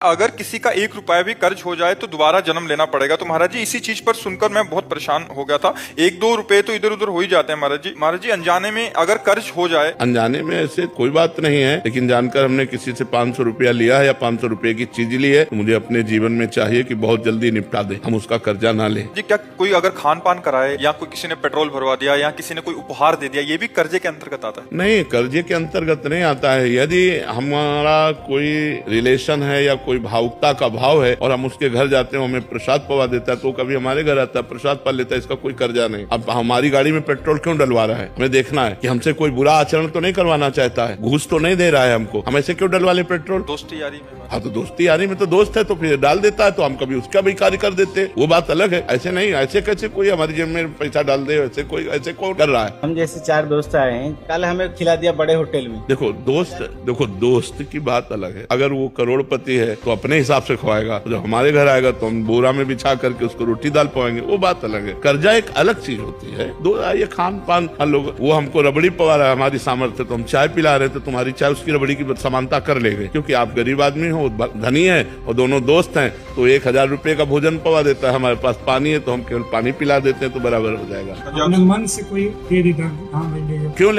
अगर किसी का 1 रुपया भी कर्ज हो जाए तो दोबारा जन्म लेना पड़ेगा। तो महाराज जी इसी चीज पर सुनकर मैं बहुत परेशान हो गया था। 1-2 रुपए तो इधर उधर हो ही जाते हैं महाराज जी। महाराज जी अनजाने में अगर कर्ज हो जाए। अनजाने में ऐसे कोई बात नहीं है, लेकिन जानकर हमने किसी से 500 रुपया लिया है या 500 रुपए की चीज ली है तो मुझे अपने जीवन में चाहिए कि बहुत जल्दी निपटा दे, हम उसका कर्जा ना लें। जी क्या कोई अगर खान पान कराए या कोई किसी ने पेट्रोल भरवा दिया या किसी ने कोई उपहार दे दिया, ये भी कर्जे के अंतर्गत आता है? नहीं, कर्जे के अंतर्गत नहीं आता है। यदि हमारा कोई रिलेशन है या कोई भावुकता का भाव है और हम उसके घर जाते हैं, हमें प्रसाद पवा देता है तो कभी हमारे घर आता है, प्रसाद पा लेता है, इसका कोई कर्जा नहीं। अब हमारी गाड़ी में पेट्रोल क्यों डलवा रहा है, हमें देखना है कि हमसे कोई बुरा आचरण तो नहीं करवाना चाहता है, घूस तो नहीं दे रहा है हमको, हम ऐसे क्यों डलवा ले पेट्रोल? दोस्ती यारी में। हाँ तो दोस्ती यारी में तो दोस्त है तो फिर डाल देता है, तो हम कभी उसका भी कार्य कर देते हैं, वो बात अलग है। ऐसे नहीं, ऐसे कैसे कोई हमारी जेब में पैसा डाल दे, ऐसे कोई ऐसे कौन कर रहा है? हम जैसे 4 दोस्त आए हैं, कल हमें खिला दिया बड़े होटल में। देखो दोस्त की बात अलग है। अगर वो करोड़पति है तो अपने हिसाब से खवाएगा, जब हमारे घर आएगा तो हम बोरा में बिछा करके उसको रोटी दाल पवाएंगे, वो बात अलग है। कर्जा एक अलग चीज होती है। ये खान पान लोग, वो हमको रबड़ी पवा रहा है, हमारी सामर्थ्य तो हम चाय पिला रहे थे, तुम्हारी चाय उसकी रबड़ी की समानता कर लेंगे, क्योंकि आप गरीब आदमी हो, धनी है और दोनों दोस्त हैं, तो 1000 रुपए का भोजन पवा देता है, हमारे पास पानी है तो हम केवल पानी पिला देते हैं, तो बराबर हो जाएगा। मन से कोई दे देता, क्यों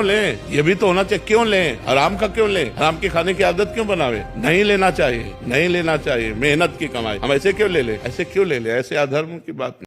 ले ये भी तो होना चाहिए। क्यों ले, आराम का क्यों ले, आराम के खाने की आदत क्यों बनावे? नहीं लेना चाहिए, नहीं लेना चाहिए। मेहनत की कमाई हम ऐसे क्यों ले, ऐसे क्यों ले, ऐसे अधर्म की बात नहीं।